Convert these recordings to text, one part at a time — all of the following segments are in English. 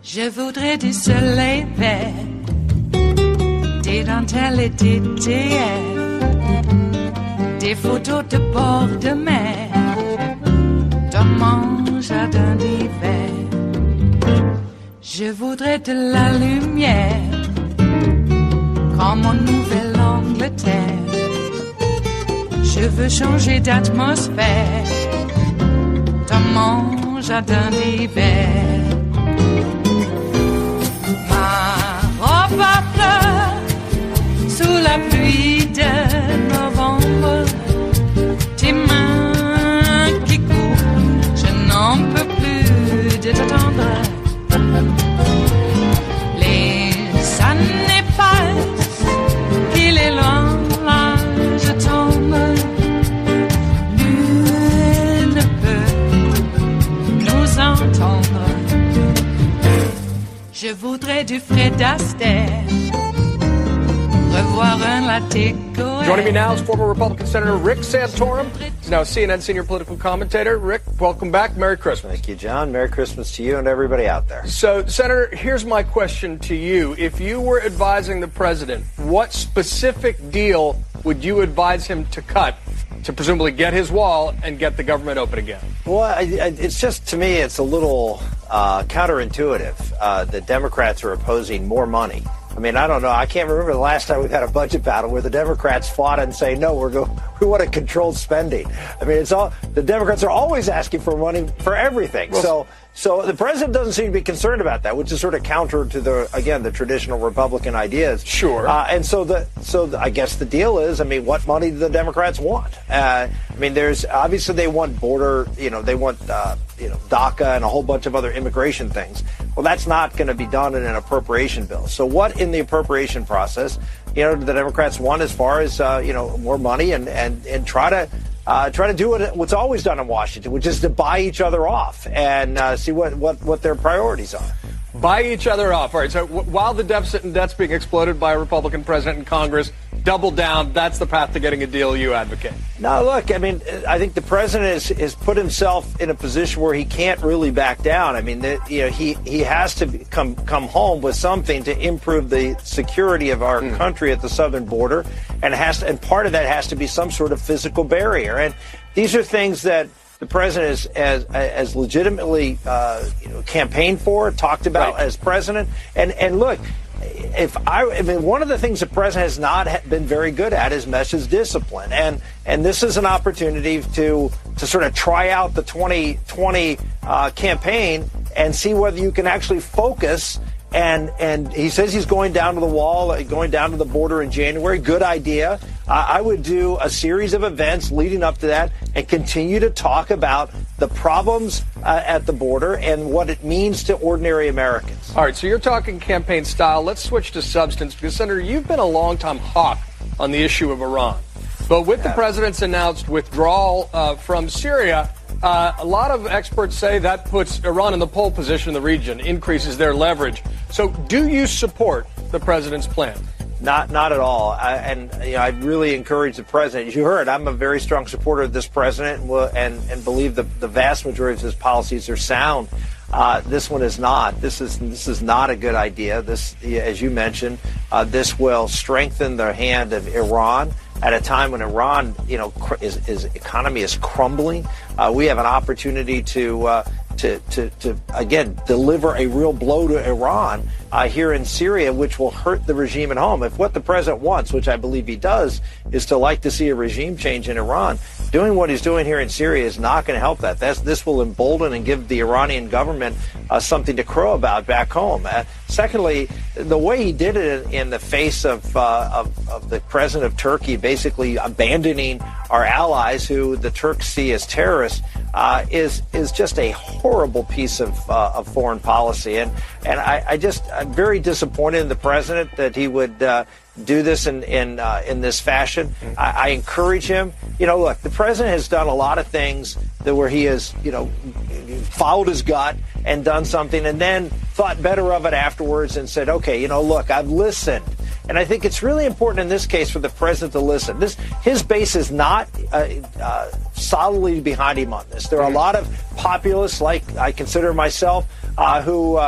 Je voudrais du soleil vert, des dentelles et des théières, des photos de bord de mer, dans mon jardin d'hiver. Je voudrais de la lumière, comme en Nouvelle-Angleterre. Je veux changer d'atmosphère, dans mon jardin d'hiver. Ma fleur, sous la pluie de novembre, tes mains qui courent, je n'en peux plus de t'attendre. Les années passent, qu'il est loin, là je tombe. Nul ne peut nous entendre. Je voudrais du Fred Astaire, revoir un latte. Joining me now is former Republican Senator Rick Santorum. He's now a CNN senior political commentator. Rick, welcome back. Merry Christmas. Thank you, John. Merry Christmas to you and everybody out there. So, Senator, here's my question to you. If you were advising the president, what specific deal would you advise him to cut to presumably get his wall and get the government open again? Well, it's just, to me, it's a little counterintuitive. The Democrats are opposing more money. I mean, I don't know. I can't remember the last time we've had a budget battle where the Democrats fought and say, no, we want to control spending. I mean, the Democrats are always asking for money for everything. Well, so the president doesn't seem to be concerned about that, which is sort of counter to the traditional Republican ideas. Sure. And so I guess the deal is, I mean, what money do the Democrats want? I mean, obviously they want border, they want, DACA and a whole bunch of other immigration things. Well, that's not going to be done in an appropriation bill. So what in the appropriation process, do the Democrats want as far as, more money and try to do what's always done in Washington, which is to buy each other off and see what their priorities are. Buy each other off. All right. So while the deficit and debt's being exploded by a Republican president and Congress, double down. That's the path to getting a deal you advocate. No, look, I mean, I think the president has put himself in a position where he can't really back down. I mean, he has to come home with something to improve the security of our country at the southern border, and part of that has to be some sort of physical barrier. And these are things that the president has legitimately campaigned for, talked about as president. And look, one of the things the president has not been very good at is message discipline, and this is an opportunity to sort of try out the 2020 campaign and see whether you can actually focus. And he says he's going down to the wall, going down to the border in January. Good idea. I would do a series of events leading up to that and continue to talk about the problems at the border and what it means to ordinary Americans. All right, so you're talking campaign style. Let's switch to substance, because, Senator, you've been a long-time hawk on the issue of Iran. But with the president's announced withdrawal from Syria, a lot of experts say that puts Iran in the pole position in the region, increases their leverage. So do you support the president's plan? Not at all. I really encourage the president. As you heard, I'm a very strong supporter of this president and believe the vast majority of his policies are sound. This one is not. This is not a good idea. This, as you mentioned, this will strengthen the hand of Iran at a time when Iran, his economy is crumbling. We have an opportunity to again deliver a real blow to Iran here in Syria, which will hurt the regime at home. If what the president wants, which I believe he does, is to like to see a regime change in Iran, doing what he's doing here in Syria is not going to help that. This will embolden and give the Iranian government something to crow about back home. Secondly, the way he did it in the face of the president of Turkey basically abandoning our allies, who the Turks see as terrorists, is just a horrible piece of foreign policy. And And I'm very disappointed in the president that he would do this in this fashion. I encourage him. Look, the president has done a lot of things where he has, followed his gut and done something and then thought better of it afterwards and said, okay, look, I've listened. And I think it's really important in this case for the president to listen. His base is not solidly behind him on this. There are a lot of populists, like I consider myself, who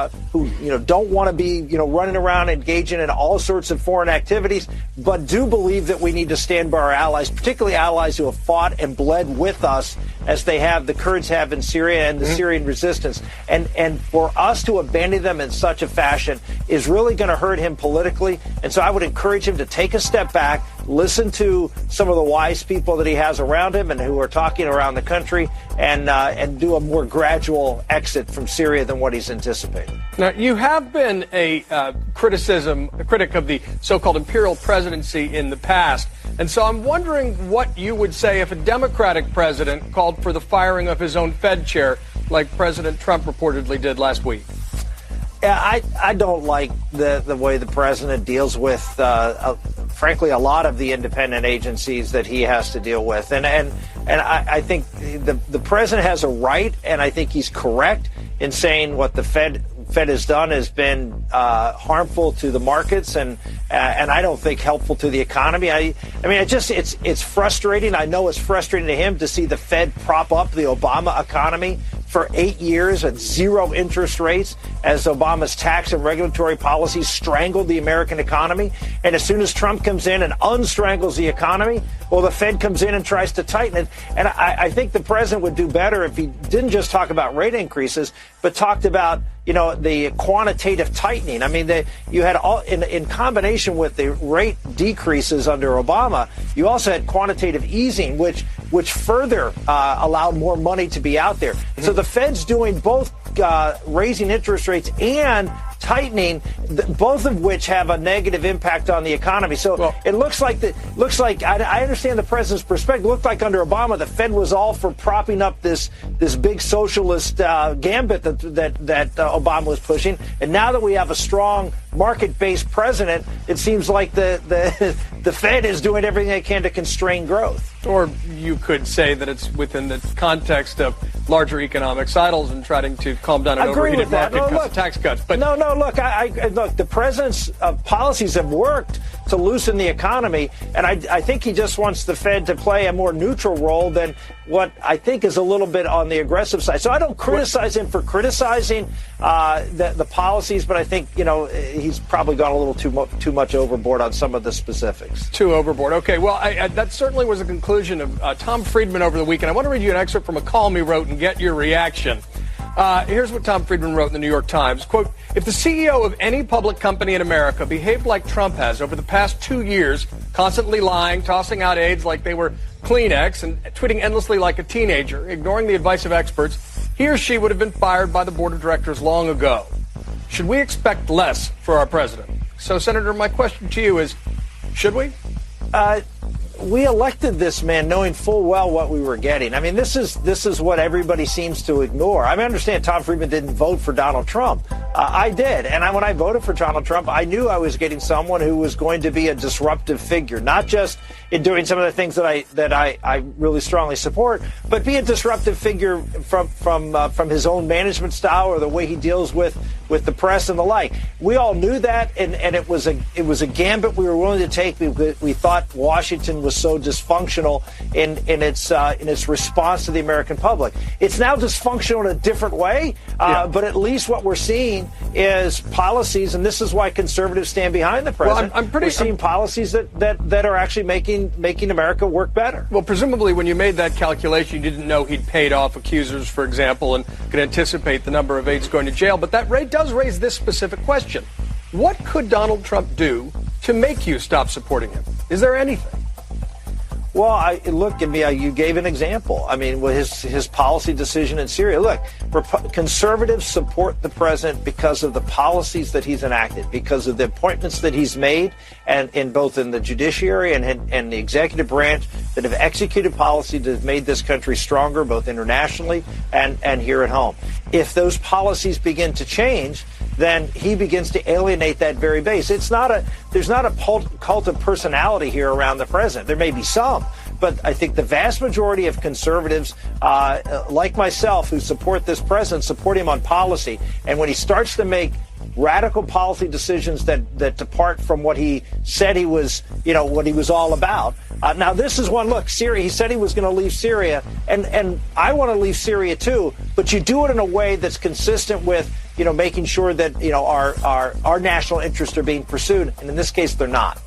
don't want to be running around engaging in all sorts of foreign activities, but do believe that we need to stand by our allies, particularly allies who have fought and bled with us, as the Kurds have in Syria and the Syrian resistance. And for us to abandon them in such a fashion is really going to hurt him politically. And so I would encourage him to take a step back, listen to some of the wise people that he has around him and who are talking around the country, and do a more gradual exit from Syria than what he's anticipating. Now, you have been a critic of the so-called imperial presidency in the past. And so I'm wondering what you would say if a Democratic president called for the firing of his own Fed chair, like President Trump reportedly did last week. Yeah, I don't like the way the president deals with, frankly, a lot of the independent agencies that he has to deal with. And I think the president has a right, and I think he's correct in saying what the Fed has done has been harmful to the markets and I don't think helpful to the economy. It's frustrating. I know it's frustrating to him to see the Fed prop up the Obama economy for 8 years at zero interest rates as Obama's tax and regulatory policies strangled the American economy. And as soon as Trump comes in and unstrangles the economy, well, the Fed comes in and tries to tighten it. And I think the president would do better if he didn't just talk about rate increases, but talked about, the quantitative tightening. I mean, you had all in combination with the rate decreases under Obama, you also had quantitative easing, which further allowed more money to be out there. So the Fed's doing both raising interest rates and tightening, both of which have a negative impact on the economy. So it looks like I understand the president's perspective. It looked like under Obama, the Fed was all for propping up this big socialist gambit that Obama was pushing. And now that we have a strong market-based president, it seems like the Fed is doing everything they can to constrain growth. Or you could say that it's within the context of larger economic cycles and trying to calm down an overheated market because of tax cuts. But look, the president's policies have worked to loosen the economy, and I think he just wants the Fed to play a more neutral role than what I think is a little bit on the aggressive side. So I don't criticize him for criticizing the policies, but I think he's probably gone a little too much overboard on some of the specifics. Too overboard. Okay, well, that certainly was the conclusion of Tom Friedman over the weekend. I want to read you an excerpt from a column he wrote and get your reaction. Here's what Tom Friedman wrote in the New York Times. Quote, if the CEO of any public company in America behaved like Trump has over the past 2 years, constantly lying, tossing out aides like they were Kleenex, and tweeting endlessly like a teenager, ignoring the advice of experts, he or she would have been fired by the board of directors long ago. Should we expect less for our president? So, Senator, my question to you is, should we? We elected this man knowing full well what we were getting. I mean, this is what everybody seems to ignore. I understand Tom Friedman didn't vote for Donald Trump. I did. And when I voted for Donald Trump, I knew I was getting someone who was going to be a disruptive figure, not just in doing some of the things that I really strongly support, but be a disruptive figure from his own management style or the way he deals with the press and the like. We all knew that, and it was a gambit we were willing to take. We thought Washington was so dysfunctional in its response to the American public. It's now dysfunctional in a different way, but at least what we're seeing is policies, and this is why conservatives stand behind the president. Well, we're seeing policies that are actually making America work better. Well, presumably when you made that calculation, you didn't know he'd paid off accusers, for example, and could anticipate the number of aides going to jail. But that rate does raise this specific question. What could Donald Trump do to make you stop supporting him? Is there anything? Well, you gave an example. I mean, his policy decision in Syria. Look, conservatives support the president because of the policies that he's enacted, because of the appointments that he's made, and in both in the judiciary and the executive branch that have executed policy that have made this country stronger, both internationally and here at home. If those policies begin to change, then he begins to alienate that very base. There's not a cult of personality here around the president. There may be some, but I think the vast majority of conservatives, like myself, who support this president, support him on policy. And when he starts to make radical policy decisions that depart from what he said he was, what he was all about. Now, this is one. Look, Syria. He said he was going to leave Syria, and I want to leave Syria too. But you do it in a way that's consistent with, making sure that our national interests are being pursued, and in this case, they're not.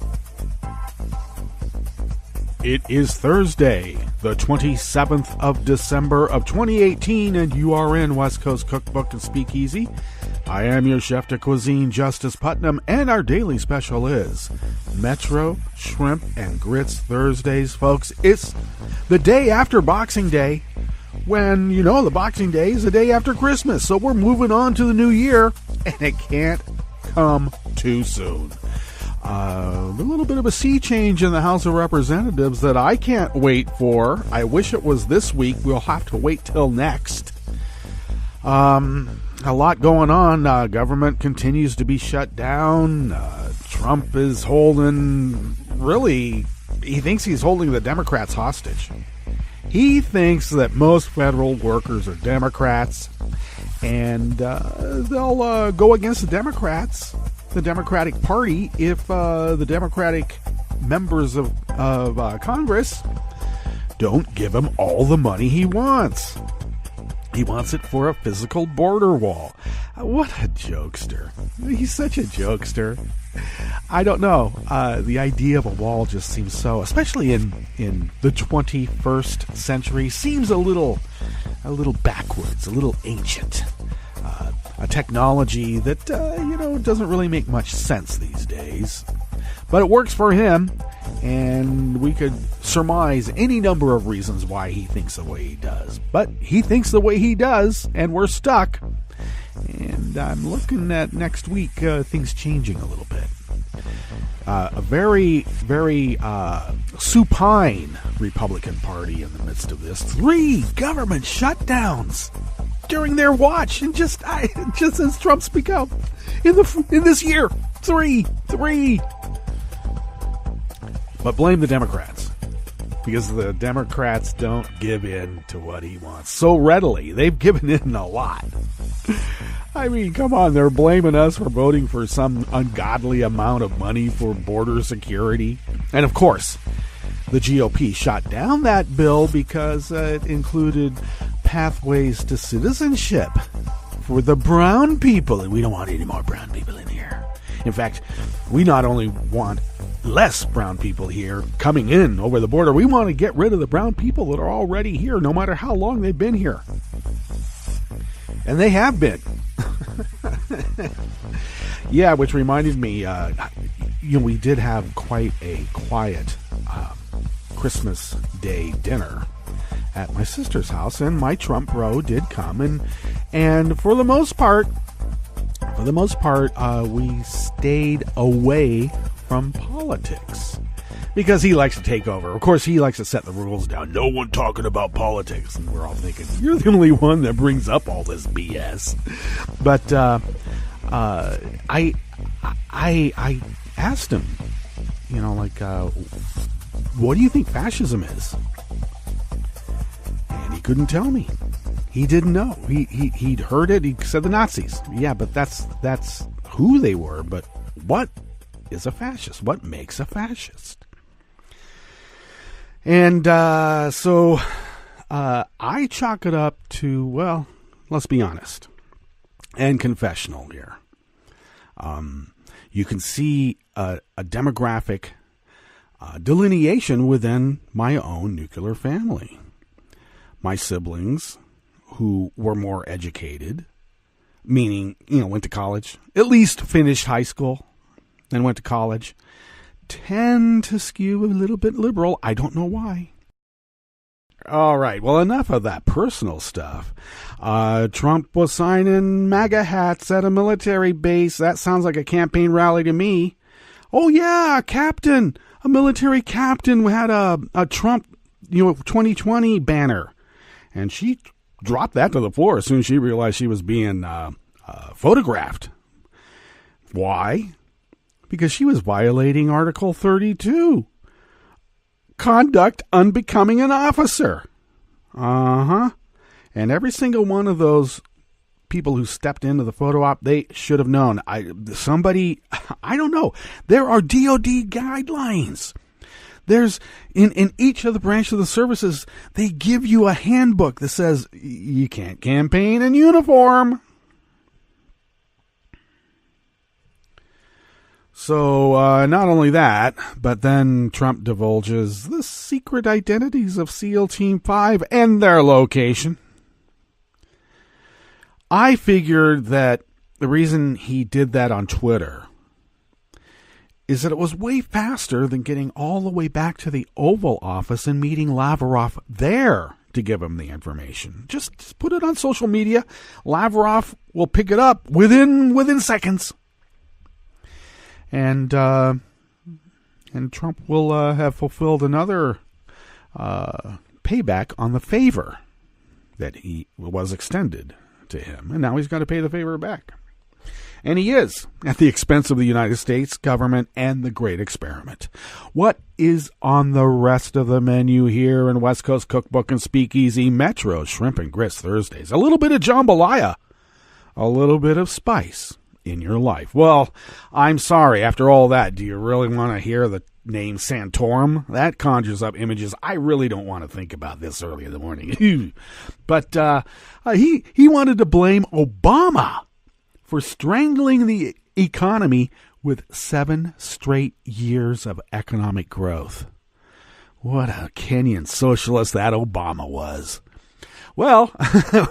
It is Thursday, the 27th of December of 2018, and you are in West Coast Cookbook and Speakeasy. I am your chef de cuisine, Justice Putnam, and our daily special is Metro Shrimp and Grits Thursdays, folks. It's the day after Boxing Day, when, the Boxing Day is the day after Christmas, so we're moving on to the new year, and it can't come too soon. A little bit of a sea change in the House of Representatives that I can't wait for. I wish it was this week. We'll have to wait till next. A lot going on. Government continues to be shut down. Trump is he thinks he's holding the Democrats hostage. He thinks that most federal workers are Democrats, and they'll go against the Democrats, the Democratic Party, if the Democratic members of Congress don't give him all the money he wants. He wants it for a physical border wall. What a jokester. He's such a jokester. I don't know. The idea of a wall just seems so, especially in the 21st century, seems a little backwards, a little ancient. A technology that, doesn't really make much sense these days. But it works for him, and we could surmise any number of reasons why he thinks the way he does. But he thinks the way he does, and we're stuck. And I'm looking at next week, things changing a little bit. A very, very supine Republican Party in the midst of this. 3 government shutdowns during their watch, and just as Trump speak up in this year. 3. But blame the Democrats, because the Democrats don't give in to what he wants so readily. They've given in a lot. I mean, come on, they're blaming us for voting for some ungodly amount of money for border security. And of course, the GOP shot down that bill because it included pathways to citizenship for the brown people, and we don't want any more brown people in here. In fact, we not only want less brown people here coming in over the border, we want to get rid of the brown people that are already here, no matter how long they've been here. And they have been. Yeah, which reminded me, we did have quite a quiet Christmas Day dinner at my sister's house, and my Trump bro did come, and for the most part, we stayed away from politics because he likes to take over. Of course, he likes to set the rules down. No one talking about politics, and we're all thinking you're the only one that brings up all this BS. But I asked him, what do you think fascism is? And he couldn't tell me. He didn't know. He'd heard it. He said the Nazis. Yeah, but that's who they were. But what is a fascist? What makes a fascist? And so I chalk it up to, well, let's be honest and confessional here. You can see a demographic delineation within my own nuclear family. My siblings, who were more educated, meaning, went to college, at least finished high school, then went to college, tend to skew a little bit liberal. I don't know why. All right, well, enough of that personal stuff. Trump was signing MAGA hats at a military base. That sounds like a campaign rally to me. Oh, yeah, a military captain had a Trump, 2020 banner. And she dropped that to the floor as soon as she realized she was being photographed Why? Because she was violating Article 32. Conduct unbecoming an officer. And every single one of those people who stepped into the photo op, they should have known. I don't know. There are DOD guidelines. There's in each of the branches of the services, they give you a handbook that says you can't campaign in uniform. So not only that, but then Trump divulges the secret identities of SEAL Team 5 and their location. I figured that the reason he did that on Twitter is that it was way faster than getting all the way back to the Oval Office and meeting Lavrov there to give him the information. Just put it on social media. Lavrov will pick it up within seconds. And Trump will have fulfilled another payback on the favor that he was extended to him. And now he's got to pay the favor back. And he is, at the expense of the United States government and the Great Experiment. What is on the rest of the menu here in West Coast Cookbook and Speakeasy? Metro Shrimp and Grits Thursdays. A little bit of jambalaya. A little bit of spice in your life. Well, I'm sorry. After all that, do you really want to hear the name Santorum? That conjures up images I really don't want to think about this early in the morning. But he wanted to blame Obama for strangling the economy with 7 straight years of economic growth. What a Kenyan socialist that Obama was. Well,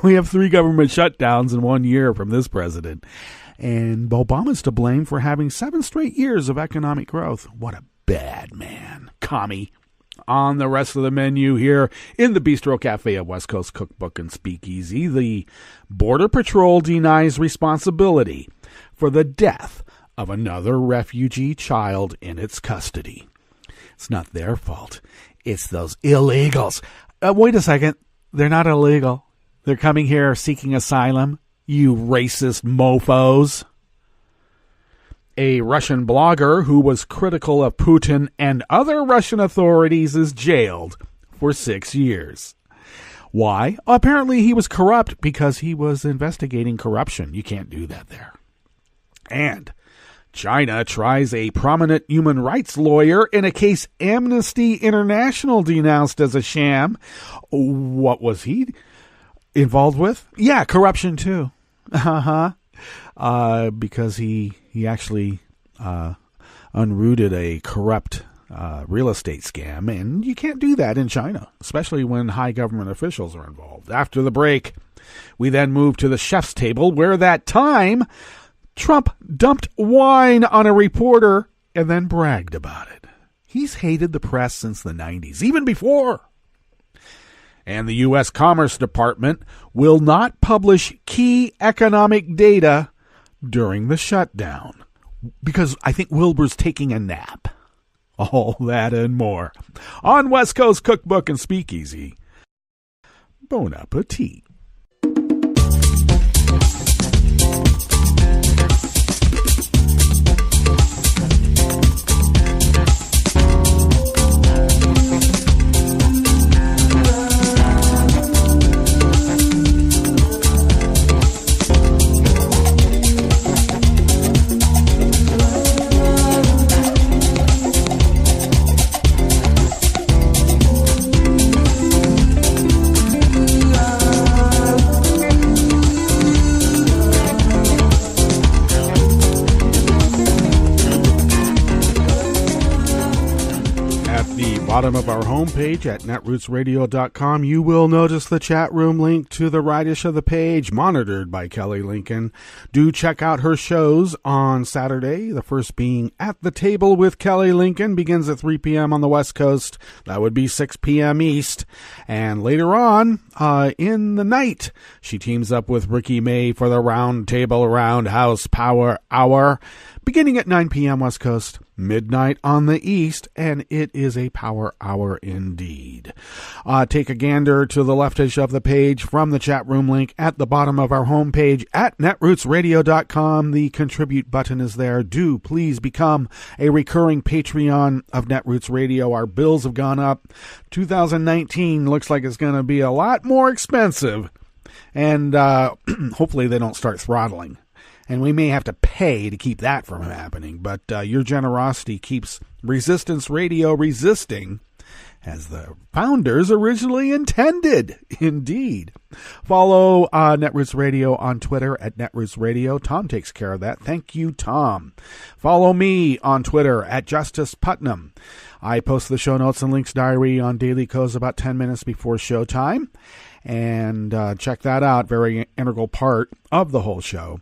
we have 3 government shutdowns in 1 year from this president. And Obama's to blame for having 7 straight years of economic growth. What a bad man. Commie. On the rest of the menu here in the Bistro Cafe at West Coast Cookbook and Speakeasy, the Border Patrol denies responsibility for the death of another refugee child in its custody. It's not their fault. It's those illegals. Wait a second. They're not illegal. They're coming here seeking asylum. You racist mofos. A Russian blogger who was critical of Putin and other Russian authorities is jailed for 6 years. Why? Apparently he was corrupt because he was investigating corruption. You can't do that there. And China tries a prominent human rights lawyer in a case Amnesty International denounced as a sham. What was he involved with? Yeah, corruption too. Because he actually unrooted a corrupt real estate scam, and you can't do that in China, especially when high government officials are involved. After the break, we then move to the chef's table, where that time Trump dumped wine on a reporter and then bragged about it. He's hated the press since the 90s, even before. And the U.S. Commerce Department will not publish key economic data during the shutdown because I think Wilbur's taking a nap. All that and more on West Coast Cookbook and Speakeasy. Bon appetit. Bottom of our homepage at netrootsradio.com, you will notice the chat room link to the rightish of the page, monitored by Kelly Lincoln. Do check out her shows on Saturday, the first being At the Table with Kelly Lincoln, begins at 3 p.m. on the West Coast. That would be 6 p.m. East. And later on, in the night, she teams up with Ricky May for the Round Table Roundhouse Power Hour, beginning at 9 p.m. West Coast, midnight on the East, and it is a power hour indeed. Take a gander to the left edge of the page from the chat room link at the bottom of our homepage at netrootsradio.com. The contribute button is there. Do please become a recurring Patreon of Netroots Radio. Our bills have gone up. 2019 looks like it's going to be a lot more expensive, and hopefully they don't start throttling. And we may have to pay to keep that from happening. But your generosity keeps Resistance Radio resisting, as the founders originally intended. Indeed. Follow Netroots Radio on Twitter at Netroots Radio. Tom takes care of that. Thank you, Tom. Follow me on Twitter at Justice Putnam. I post the show notes and links diary on Daily Kos about 10 minutes before showtime. And check that out. Very integral part of the whole show.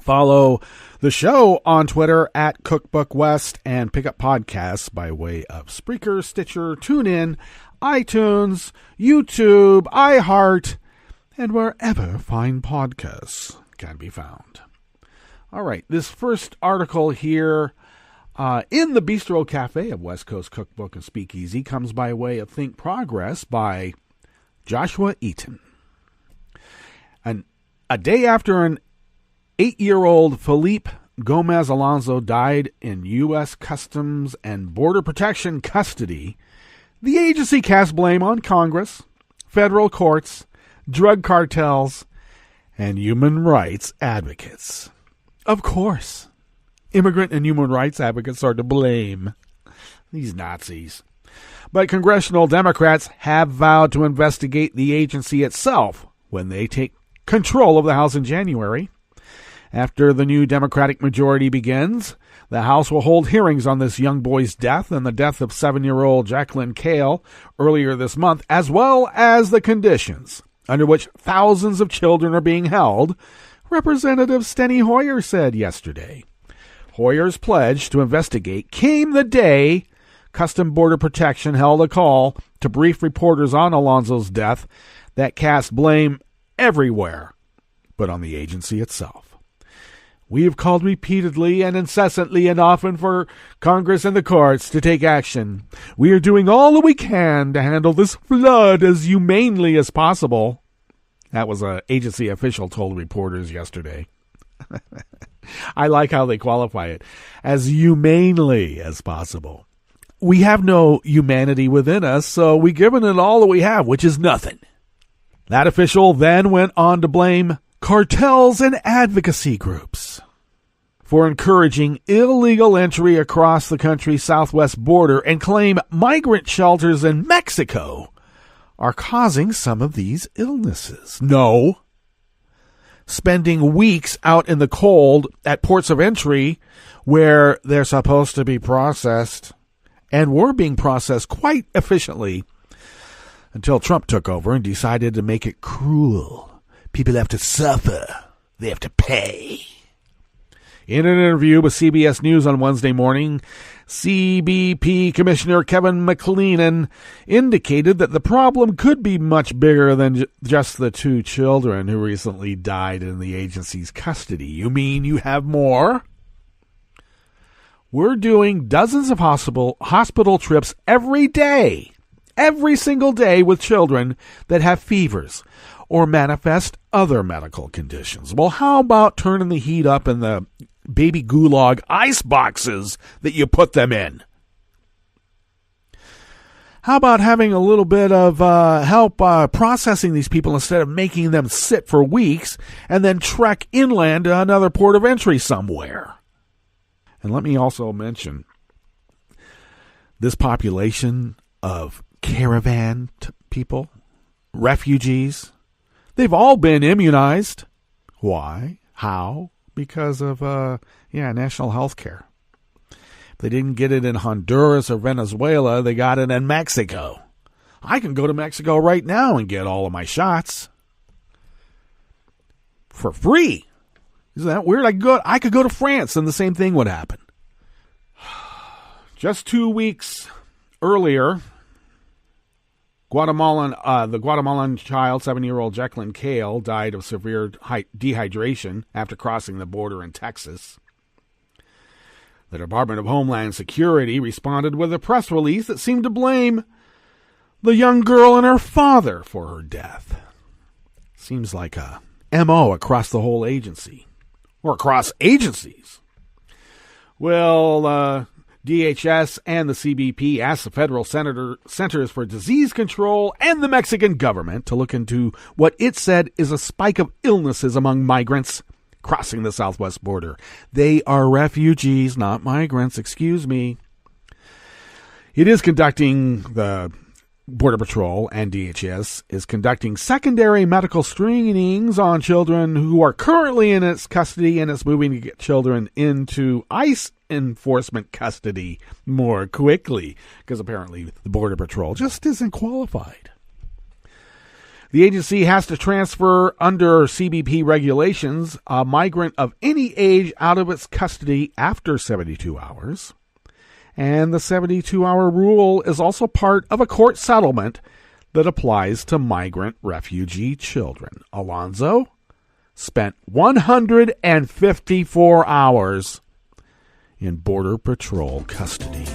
Follow the show on Twitter at Cookbook West and pick up podcasts by way of Spreaker, Stitcher, TuneIn, iTunes, YouTube, iHeart, and wherever fine podcasts can be found. All right, this first article here in the Bistro Cafe of West Coast Cookbook and Speakeasy comes by way of Think Progress by Joshua Eaton. A day after an 8-year-old Felipe Gomez Alonso died in U.S. Customs and Border Protection custody, the agency cast blame on Congress, federal courts, drug cartels, and human rights advocates. Of course, immigrant and human rights advocates are to blame. These Nazis. But congressional Democrats have vowed to investigate the agency itself when they take control of the House in January. After the new Democratic majority begins, the House will hold hearings on this young boy's death and the death of 7-year-old Jacqueline Kale earlier this month, as well as the conditions under which thousands of children are being held, Representative Steny Hoyer said yesterday. Hoyer's pledge to investigate came the day Custom Border Protection held a call to brief reporters on Alonso's death that cast blame everywhere but on the agency itself. We have called repeatedly and incessantly and often for Congress and the courts to take action. We are doing all that we can to handle this flood as humanely as possible. That was an agency official told reporters yesterday. I like how they qualify it. As humanely as possible. We have no humanity within us, so we've given it all that we have, which is nothing. That official then went on to blame cartels and advocacy groups for encouraging illegal entry across the country's southwest border and claim migrant shelters in Mexico are causing some of these illnesses. No. Spending weeks out in the cold at ports of entry where they're supposed to be processed and were being processed quite efficiently until Trump took over and decided to make it cruel. People have to suffer. They have to pay. In an interview with CBS News on Wednesday morning, CBP Commissioner Kevin McLennan indicated that the problem could be much bigger than just the 2 children who recently died in the agency's custody. You mean you have more? We're doing dozens of hospital trips every day, every single day with children that have fevers or manifest other medical conditions. Well, how about turning the heat up in the baby gulag ice boxes that you put them in? How about having a little bit of help processing these people instead of making them sit for weeks and then trek inland to another port of entry somewhere? And let me also mention this population of caravan people, refugees, they've all been immunized. Why? How? Because of, national health care. If they didn't get it in Honduras or Venezuela, they got it in Mexico. I can go to Mexico right now and get all of my shots for free. Isn't that weird? I could go to France and the same thing would happen. Just 2 weeks earlier, the Guatemalan child, 7-year-old Jacqueline Kale, died of severe dehydration after crossing the border in Texas. The Department of Homeland Security responded with a press release that seemed to blame the young girl and her father for her death. Seems like a MO across the whole agency, or across agencies. Well, DHS and the CBP asked the Federal Centers for Disease Control and the Mexican government to look into what it said is a spike of illnesses among migrants crossing the southwest border. They are refugees, not migrants, excuse me. It is conducting, the Border Patrol and DHS is conducting secondary medical screenings on children who are currently in its custody, and it's moving to get children into ICE enforcement custody more quickly because apparently the Border Patrol just isn't qualified. The agency has to transfer under CBP regulations a migrant of any age out of its custody after 72 hours. And the 72-hour rule is also part of a court settlement that applies to migrant refugee children. Alonzo spent 154 hours in Border Patrol custody.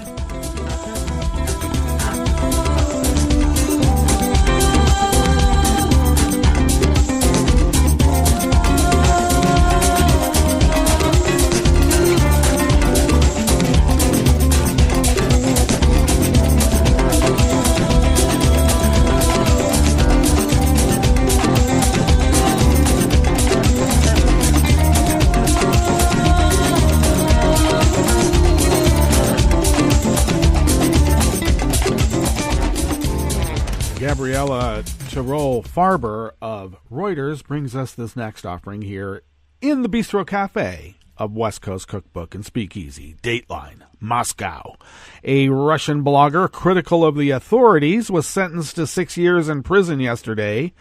Gabriella Tirole-Farber of Reuters brings us this next offering here in the Bistro Cafe of West Coast Cookbook and Speakeasy. Dateline, Moscow. A Russian blogger critical of the authorities was sentenced to 6 years in prison yesterday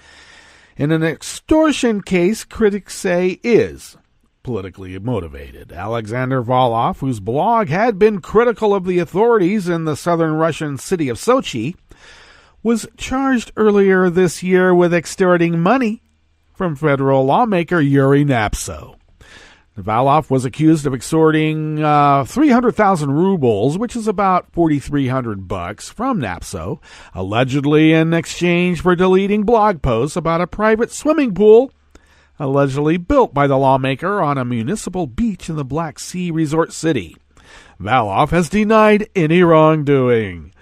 in an extortion case critics say is politically motivated. Alexander Volov, whose blog had been critical of the authorities in the southern Russian city of Sochi, was charged earlier this year with extorting money from federal lawmaker Yuri Napso. Volov was accused of extorting 300,000 rubles, which is about $4,300 from Napso, allegedly in exchange for deleting blog posts about a private swimming pool allegedly built by the lawmaker on a municipal beach in the Black Sea resort city. Volov has denied any wrongdoing.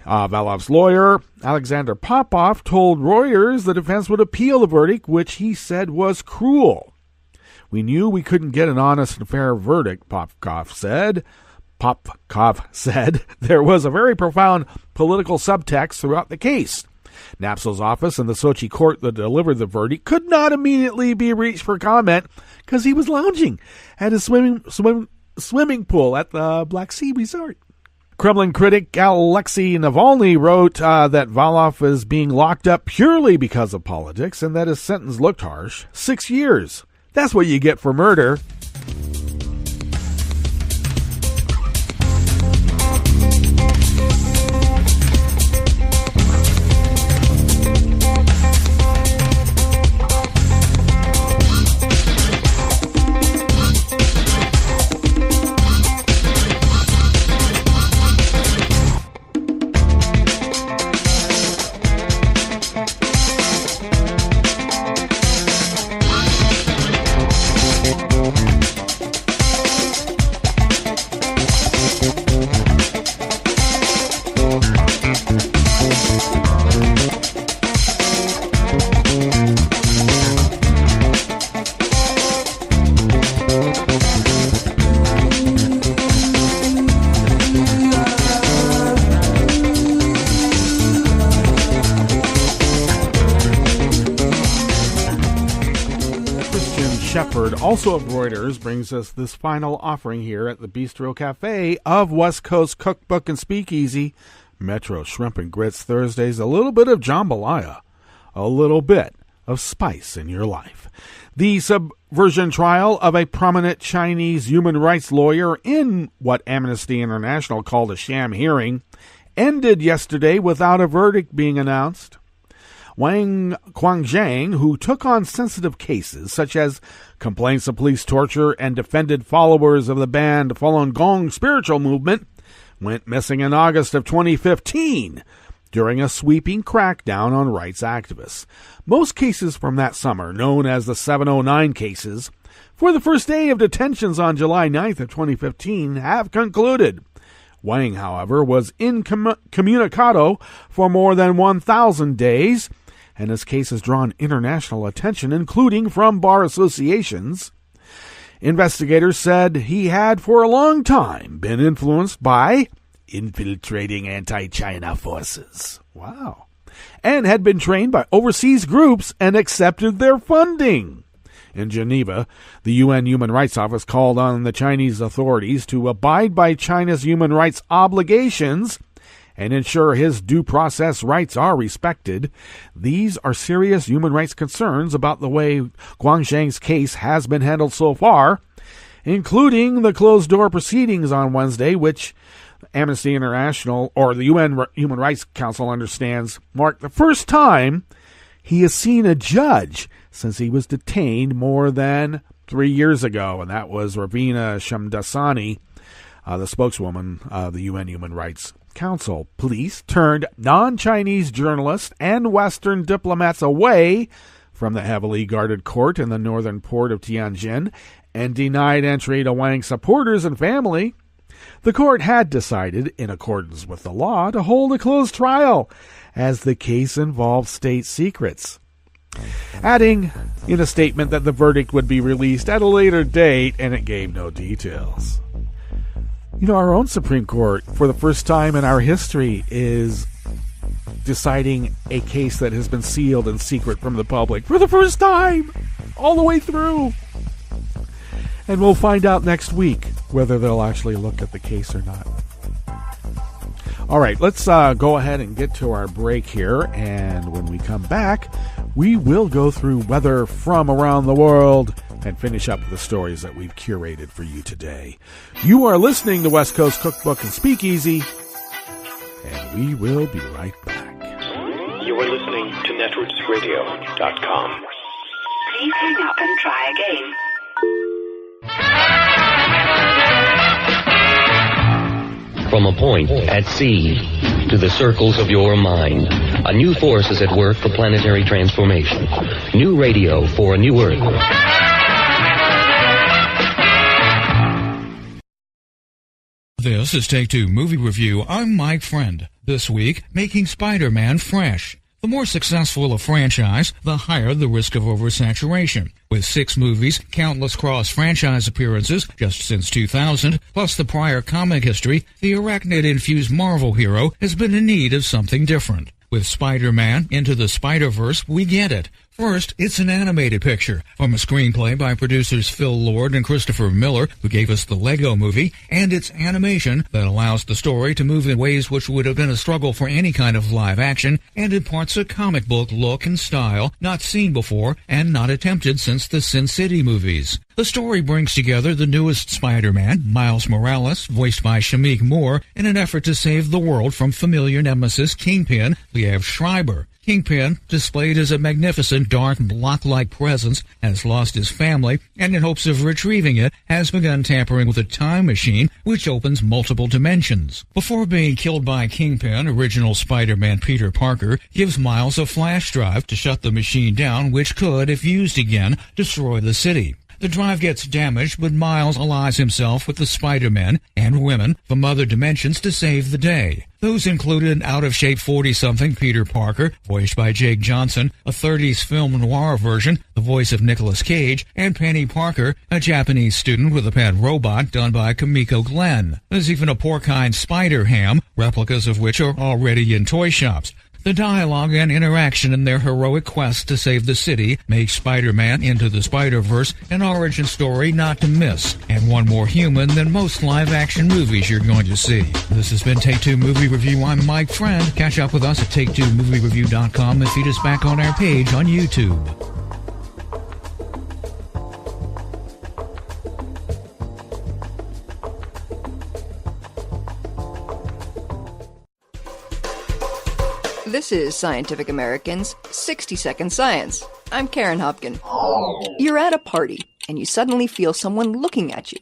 Volov's lawyer, Alexander Popov, told Reuters the defense would appeal the verdict, which he said was cruel. We knew we couldn't get an honest and fair verdict, Popov said. There was a very profound political subtext throughout the case. Napso's office and the Sochi court that delivered the verdict could not immediately be reached for comment because he was lounging at his swimming pool at the Black Sea resort. Kremlin critic Alexei Navalny wrote that Volov is being locked up purely because of politics and that his sentence looked harsh. 6 years. That's what you get for murder. Also of Reuters brings us this final offering here at the Bistro Cafe of West Coast Cookbook and Speakeasy. Metro Shrimp and Grits Thursdays, a little bit of jambalaya, a little bit of spice in your life. The subversion trial of a prominent Chinese human rights lawyer in what Amnesty International called a sham hearing ended yesterday without a verdict being announced. Wang Guangzhang, who took on sensitive cases such as complaints of police torture and defended followers of the banned Falun Gong spiritual movement, went missing in August of 2015 during a sweeping crackdown on rights activists. Most cases from that summer, known as the 709 cases, for the first day of detentions on July 9th of 2015, have concluded. Wang, however, was incommunicado for more than 1,000 days, and his case has drawn international attention, including from bar associations. Investigators said he had for a long time been influenced by infiltrating anti-China forces. Wow. And had been trained by overseas groups and accepted their funding. In Geneva, the UN Human Rights Office called on the Chinese authorities to abide by China's human rights obligations and ensure his due process rights are respected. These are serious human rights concerns about the way Guangzhang's case has been handled so far, including the closed-door proceedings on Wednesday, which Amnesty International, or the UN Human Rights Council understands, marked the first time he has seen a judge since he was detained more than 3 years ago, and that was Ravina Shamdasani, the spokeswoman of the UN Human Rights Council. Police turned non-Chinese journalists and Western diplomats away from the heavily guarded court in the northern port of Tianjin and denied entry to Wang's supporters and family. The court had decided, in accordance with the law, to hold a closed trial, as the case involved state secrets, adding in a statement that the verdict would be released at a later date, and it gave no details. You know, our own Supreme Court, for the first time in our history, is deciding a case that has been sealed in secret from the public for the first time, all the way through. And we'll find out next week whether they'll actually look at the case or not. All right, let's go ahead and get to our break here. And when we come back, we will go through weather from around the world and finish up the stories that we've curated for you today. You are listening to West Coast Cookbook and Speakeasy, and we will be right back. You are listening to netrootsradio.com. Please hang up and try again. From a point at sea to the circles of your mind, a new force is at work for planetary transformation. New radio for a new Earth. This is Take Two Movie Review. I'm Mike Friend. This week, making Spider-Man fresh. The more successful a franchise, the higher the risk of oversaturation. With 6 movies, countless cross-franchise appearances just since 2000, plus the prior comic history, the arachnid-infused Marvel hero has been in need of something different. With Spider-Man Into the Spider-Verse, we get it. First, it's an animated picture from a screenplay by producers Phil Lord and Christopher Miller, who gave us the Lego Movie, and it's animation that allows the story to move in ways which would have been a struggle for any kind of live action, and imparts a comic book look and style not seen before and not attempted since the Sin City movies. The story brings together the newest Spider-Man, Miles Morales, voiced by Shameik Moore, in an effort to save the world from familiar nemesis Kingpin, Liev Schreiber. Kingpin, displayed as a magnificent, dark, block-like presence, has lost his family, and in hopes of retrieving it, has begun tampering with a time machine which opens multiple dimensions. Before being killed by Kingpin, original Spider-Man Peter Parker gives Miles a flash drive to shut the machine down, which could, if used again, destroy the city. The drive gets damaged, but Miles allies himself with the Spider-Men and women from other dimensions to save the day. Those included out-of-shape 40-something Peter Parker, voiced by Jake Johnson, a 30s film noir version, the voice of Nicolas Cage, and Penny Parker, a Japanese student with a pet robot done by Kimiko Glenn. There's even a porcine Spider-Ham, replicas of which are already in toy shops. The dialogue and interaction in their heroic quest to save the city makes Spider-Man Into the Spider-Verse an origin story not to miss, and one more human than most live-action movies you're going to see. This has been Take Two Movie Review. I'm Mike Friend. Catch up with us at TakeTwoMovieReview.com and feed us back on our page on YouTube. This is Scientific American's 60-Second Science. I'm Karen Hopkin. You're at a party, and you suddenly feel someone looking at you.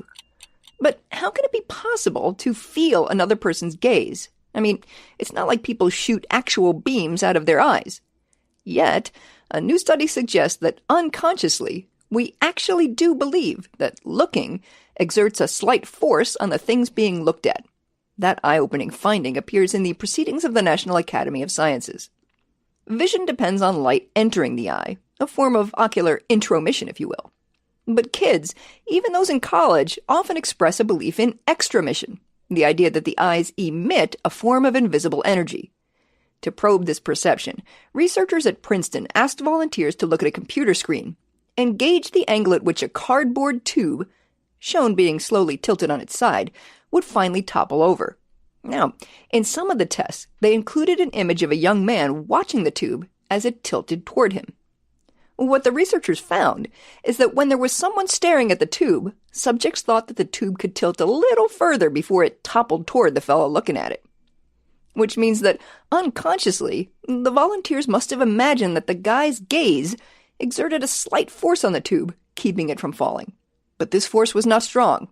But how can it be possible to feel another person's gaze? I mean, it's not like people shoot actual beams out of their eyes. Yet, a new study suggests that unconsciously, we actually do believe that looking exerts a slight force on the things being looked at. That eye-opening finding appears in the Proceedings of the National Academy of Sciences. Vision depends on light entering the eye, a form of ocular intromission, if you will. But kids, even those in college, often express a belief in extramission, the idea that the eyes emit a form of invisible energy. To probe this perception, researchers at Princeton asked volunteers to look at a computer screen and gauge the angle at which a cardboard tube, shown being slowly tilted on its side, would finally topple over. Now, in some of the tests, they included an image of a young man watching the tube as it tilted toward him. What the researchers found is that when there was someone staring at the tube, subjects thought that the tube could tilt a little further before it toppled toward the fellow looking at it. Which means that, unconsciously, the volunteers must have imagined that the guy's gaze exerted a slight force on the tube, keeping it from falling. But this force was not strong.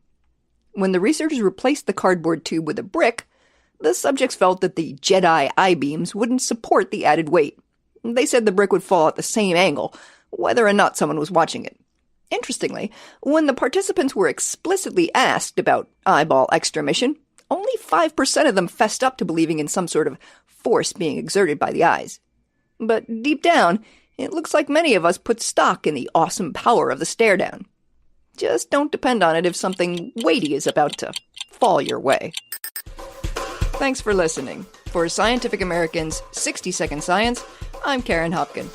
When the researchers replaced the cardboard tube with a brick, the subjects felt that the Jedi eye beams wouldn't support the added weight. They said the brick would fall at the same angle, whether or not someone was watching it. Interestingly, when the participants were explicitly asked about eyeball extramission, only 5% of them fessed up to believing in some sort of force being exerted by the eyes. But deep down, it looks like many of us put stock in the awesome power of the stare down. Just don't depend on it if something weighty is about to fall your way. Thanks for listening. For Scientific American's 60-Second Science, I'm Karen Hopkin.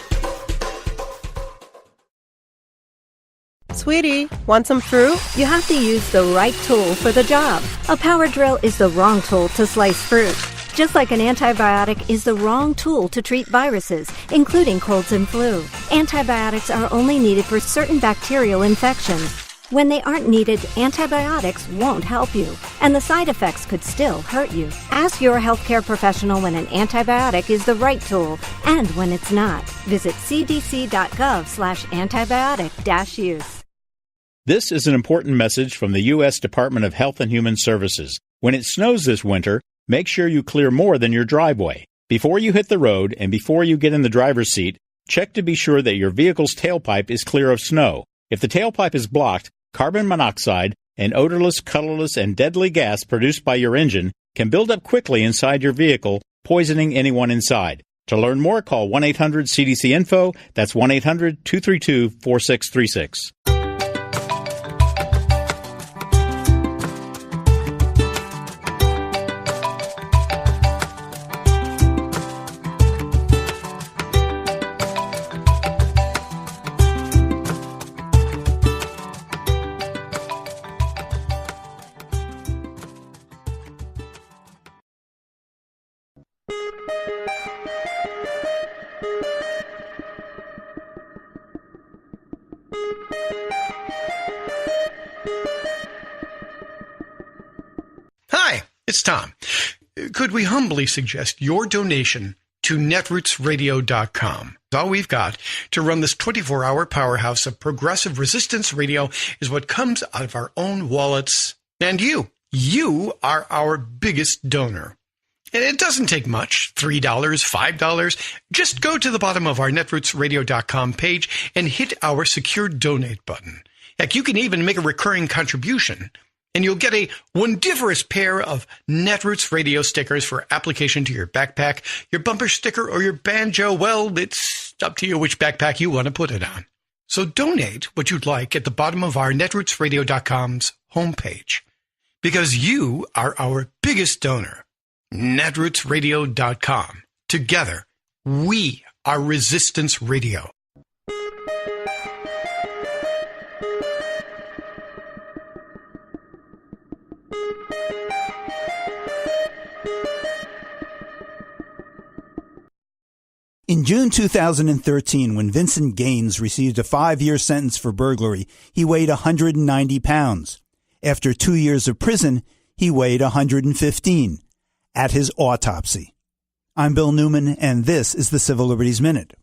Sweetie, want some fruit? You have to use the right tool for the job. A power drill is the wrong tool to slice fruit. Just like an antibiotic is the wrong tool to treat viruses, including colds and flu. Antibiotics are only needed for certain bacterial infections. When they aren't needed, antibiotics won't help you, and the side effects could still hurt you. Ask your healthcare professional when an antibiotic is the right tool and when it's not. Visit cdc.gov/antibiotic-use. This is an important message from the U.S. Department of Health and Human Services. When it snows this winter, make sure you clear more than your driveway. Before you hit the road and before you get in the driver's seat, check to be sure that your vehicle's tailpipe is clear of snow. If the tailpipe is blocked, carbon monoxide, an odorless, colorless, and deadly gas produced by your engine can build up quickly inside your vehicle, poisoning anyone inside. To learn more, call 1-800-CDC-INFO. That's 1-800-232-4636. Hi, it's Tom. Could we humbly suggest your donation to netrootsradio.com? All we've got to run this 24-hour powerhouse of progressive resistance radio is what comes out of our own wallets. And you are our biggest donor. And it doesn't take much, $3, $5. Just go to the bottom of our netrootsradio.com page and hit our secure donate button. Heck, you can even make a recurring contribution, and you'll get a wondiferous pair of Netroots radio stickers for application to your backpack, your bumper sticker, or your banjo. Well, it's up to you which backpack you want to put it on. So donate what you'd like at the bottom of our netrootsradio.com's homepage, because you are our biggest donor. netrootsradio.com. Together, we are Resistance Radio. In June 2013, when Vincent Gaines received a 5-year sentence for burglary, he weighed 190 pounds. After 2 years of prison, he weighed 115 at his autopsy. I'm Bill Newman, and this is the Civil Liberties Minute.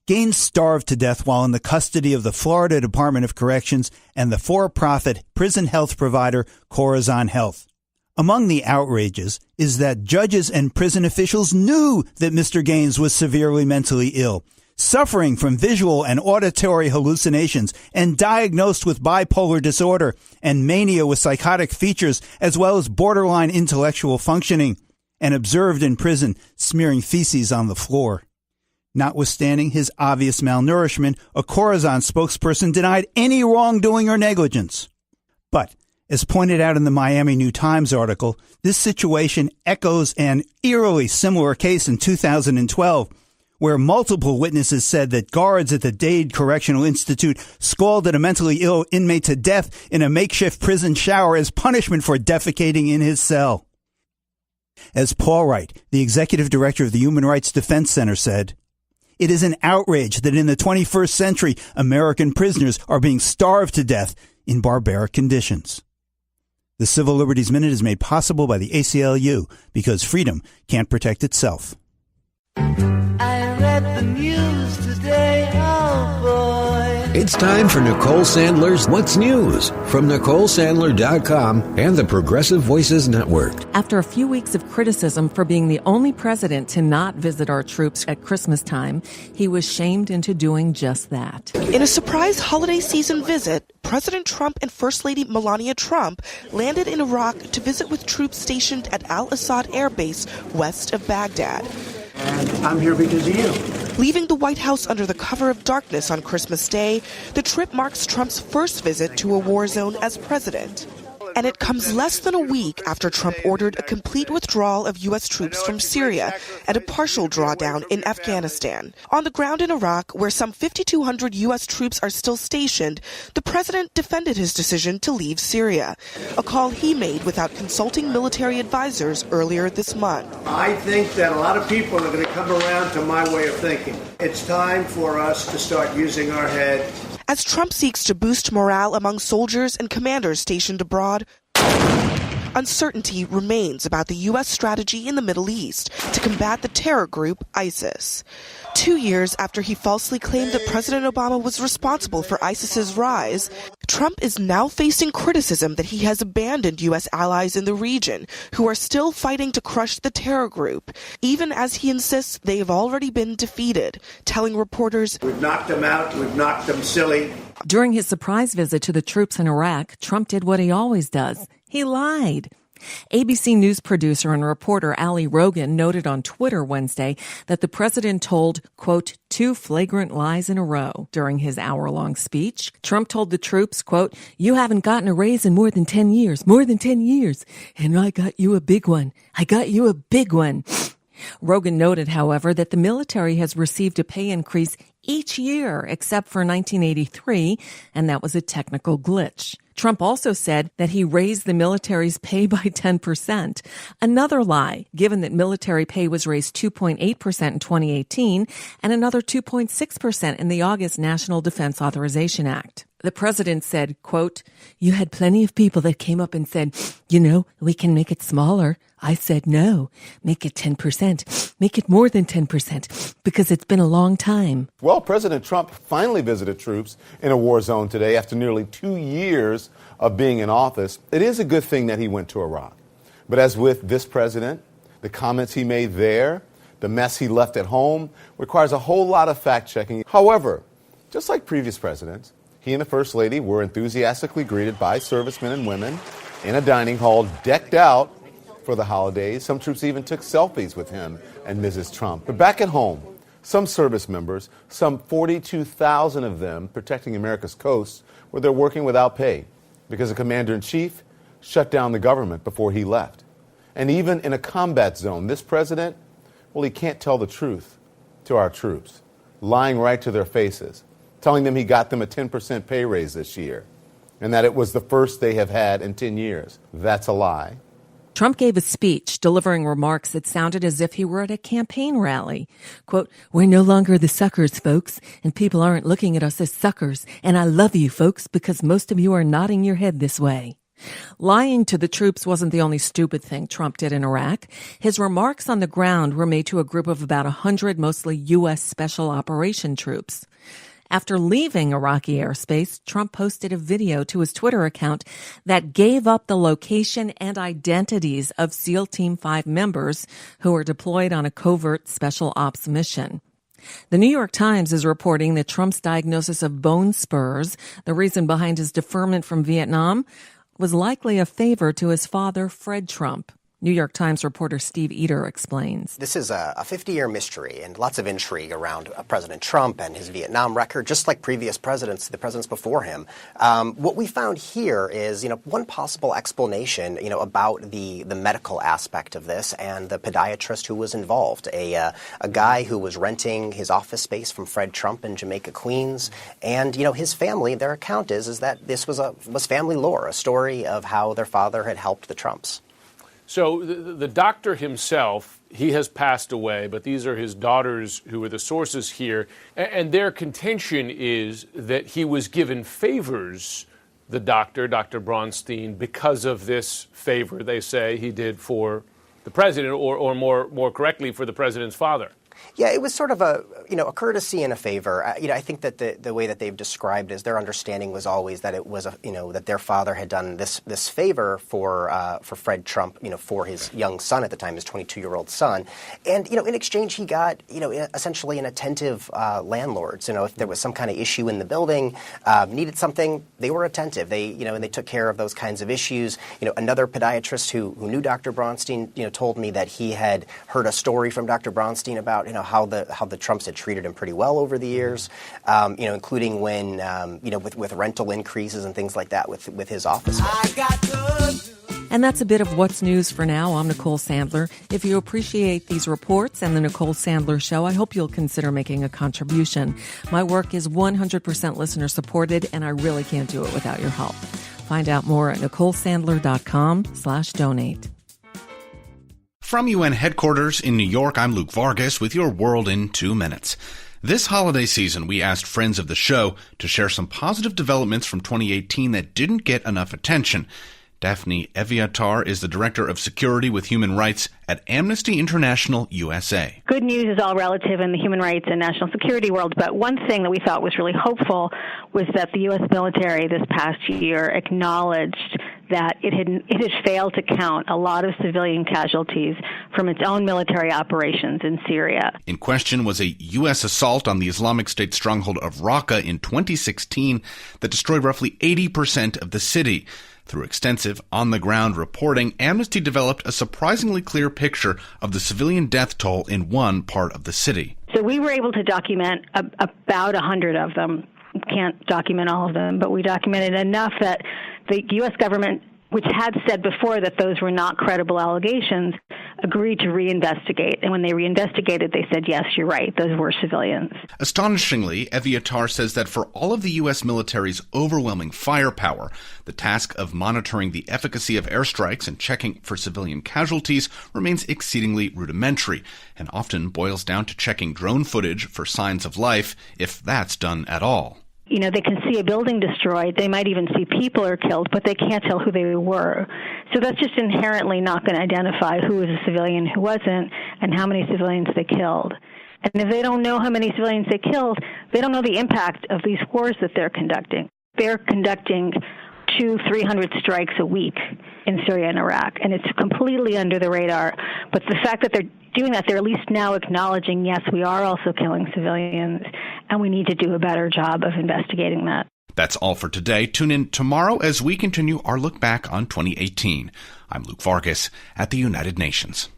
Gaines starved to death while in the custody of the Florida Department of Corrections and the for-profit prison health provider Corazon Health. Among the outrages is that judges and prison officials knew that Mr. Gaines was severely mentally ill, suffering from visual and auditory hallucinations, and diagnosed with bipolar disorder and mania with psychotic features, as well as borderline intellectual functioning, and observed in prison smearing feces on the floor. Notwithstanding his obvious malnourishment, a Corazon spokesperson denied any wrongdoing or negligence. But, as pointed out in the Miami New Times article, this situation echoes an eerily similar case in 2012, where multiple witnesses said that guards at the Dade Correctional Institute scalded a mentally ill inmate to death in a makeshift prison shower as punishment for defecating in his cell. As Paul Wright, the executive director of the Human Rights Defense Center, said, "It is an outrage that in the 21st century, American prisoners are being starved to death in barbaric conditions." The Civil Liberties Minute is made possible by the ACLU because freedom can't protect itself. I read the news today, oh boy. It's time for Nicole Sandler's What's News from NicoleSandler.com and the Progressive Voices Network. After a few weeks of criticism for being the only president to not visit our troops at Christmas time, he was shamed into doing just that. In a surprise holiday season visit, President Trump and First Lady Melania Trump landed in Iraq to visit with troops stationed at Al-Assad Air Base west of Baghdad. And I'm here because of you. Leaving the White House under the cover of darkness on Christmas Day, the trip marks Trump's first visit to a war zone as president. And it comes less than a week after Trump ordered a complete withdrawal of U.S. troops from Syria and a partial drawdown in Afghanistan. On the ground in Iraq, where some 5,200 U.S. troops are still stationed, the president defended his decision to leave Syria, a call he made without consulting military advisors earlier this month. I think that a lot of people are going to come around to my way of thinking. It's time for us to start using our head. As Trump seeks to boost morale among soldiers and commanders stationed abroad, uncertainty remains about the U.S. strategy in the Middle East to combat the terror group ISIS. 2 years after he falsely claimed that President Obama was responsible for ISIS's rise, Trump is now facing criticism that he has abandoned U.S. allies in the region who are still fighting to crush the terror group, even as he insists they have already been defeated, telling reporters, "We've knocked them out, we've knocked them silly." During his surprise visit to the troops in Iraq, Trump did what he always does. He lied. ABC News producer and reporter Ali Rogan noted on Twitter Wednesday that the president told, quote, 2 flagrant lies in a row during his hour-long speech. Trump told the troops, quote, "You haven't gotten a raise in more than 10 years, and I got you a big one. Rogan noted, however, that the military has received a pay increase each year except for 1983, and that was a technical glitch. Trump also said that he raised the military's pay by 10%. Another lie, given that military pay was raised 2.8% in 2018 and another 2.6% in the August National Defense Authorization Act. The president said, quote, "You had plenty of people that came up and said, we can make it smaller. I said, no, make it 10%, make it more than 10%, because it's been a long time." Well, President Trump finally visited troops in a war zone today after nearly 2 years of being in office. It is a good thing that he went to Iraq. But as with this president, the comments he made there, the mess he left at home, requires a whole lot of fact-checking. However, just like previous presidents, he and the First Lady were enthusiastically greeted by servicemen and women in a dining hall decked out for the holidays. Some troops even took selfies with him and Mrs. Trump. But back at home, some service members, some 42,000 of them protecting America's coast, were there working without pay because the commander-in-chief shut down the government before he left. And even in a combat zone, this president, well, he can't tell the truth to our troops, lying right to their faces, telling them he got them a 10% pay raise this year, and that it was the first they have had in 10 years. That's a lie. Trump gave a speech delivering remarks that sounded as if he were at a campaign rally. Quote, "We're no longer the suckers, folks, and people aren't looking at us as suckers. And I love you, folks, because most of you are nodding your head this way." Lying to the troops wasn't the only stupid thing Trump did in Iraq. His remarks on the ground were made to a group of about 100 mostly U.S. Special Operation troops. After leaving Iraqi airspace, Trump posted a video to his Twitter account that gave up the location and identities of SEAL Team 5 members who were deployed on a covert special ops mission. The New York Times is reporting that Trump's diagnosis of bone spurs, the reason behind his deferment from Vietnam, was likely a favor to his father, Fred Trump. New York Times reporter Steve Eder explains. This is a 50-year mystery and lots of intrigue around President Trump and his Vietnam record, just like previous presidents, the presidents before him. What we found here is, one possible explanation, about the medical aspect of this and the podiatrist who was involved, a guy who was renting his office space from Fred Trump in Jamaica, Queens, and his family. Their account is that this was family lore, a story of how their father had helped the Trumps. So the doctor himself, he has passed away, but these are his daughters who are the sources here. And their contention is that he was given favors, the doctor, Dr. Braunstein, because of this favor, they say, he did for the president, or more correctly, for the president's father. Yeah, it was sort of a courtesy and a favor. I think that the way that they've described it is their understanding was always that it was that their father had done this favor for Fred Trump, for his young son at the time, his 22-year-old son, and in exchange he got essentially an attentive landlord. So, if there was some kind of issue in the building, needed something, they were attentive. They and they took care of those kinds of issues. Another podiatrist who knew Dr. Braunstein, told me that he had heard a story from Dr. Braunstein about how the Trumps had treated him pretty well over the years, including when with rental increases and things like that with his office. And that's a bit of what's news for now. I'm Nicole Sandler. If you appreciate these reports and the Nicole Sandler Show, I hope you'll consider making a contribution. My work is 100% listener supported, and I really can't do it without your help. Find out more at NicoleSandler.com/donate. From UN headquarters in New York, I'm Luke Vargas with your World in 2 Minutes. This holiday season, we asked friends of the show to share some positive developments from 2018 that didn't get enough attention. Daphne Eviatar is the Director of Security with Human Rights at Amnesty International USA. Good news is all relative in the human rights and national security world, but one thing that we thought was really hopeful was that the U.S. military this past year acknowledged that it had failed to count a lot of civilian casualties from its own military operations in Syria. In question was a U.S. assault on the Islamic State stronghold of Raqqa in 2016 that destroyed roughly 80% of the city. Through extensive on-the-ground reporting, Amnesty developed a surprisingly clear picture of the civilian death toll in one part of the city. So we were able to document about 100 of them. Can't document all of them, but we documented enough that the U.S. government, which had said before that those were not credible allegations, agreed to reinvestigate. And when they reinvestigated, they said, yes, you're right, those were civilians. Astonishingly, Eviatar says that for all of the U.S. military's overwhelming firepower, the task of monitoring the efficacy of airstrikes and checking for civilian casualties remains exceedingly rudimentary, and often boils down to checking drone footage for signs of life, if that's done at all. They can see a building destroyed. They might even see people are killed, but they can't tell who they were. So that's just inherently not going to identify who was a civilian, who wasn't, and how many civilians they killed. And if they don't know how many civilians they killed, they don't know the impact of these wars that they're conducting. They're conducting 200-300 strikes a week in Syria and Iraq, and it's completely under the radar. But the fact that they're doing that, they're at least now acknowledging, yes, we are also killing civilians, and we need to do a better job of investigating that. That's all for today. Tune in tomorrow as we continue our look back on 2018. I'm Luke Vargas at the United Nations.